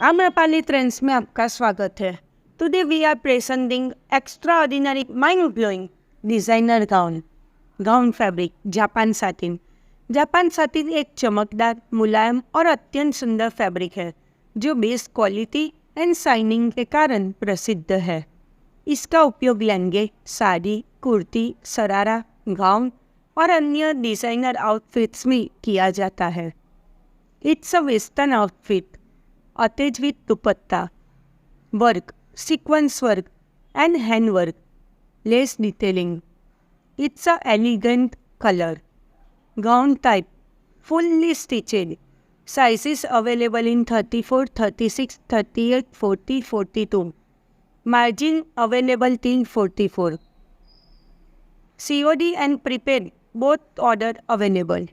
Amrapali trends में आपका स्वागत है। Today we are presenting extraordinary mind blowing designer gown fabric Japan satin. Japan satin एक चमकदार, मुलायम और अत्यंत सुंदर फैब्रिक है जो बेस्ट क्वालिटी एंड शाइनिंग के कारण प्रसिद्ध है। इसका उपयोग लहंगे, साड़ी, कुर्ती, शरारा, गाउन और अन्य डिजाइनर आउटफिट्स में किया जाता है। It's a western outfit attached with dupatta, work, sequence work and hand work, lace detailing. It's a elegant color. Gown type, fully stitched. Sizes available in 34, 36, 38, 40, 42. Margin available till 44. COD and prepaid, both order available.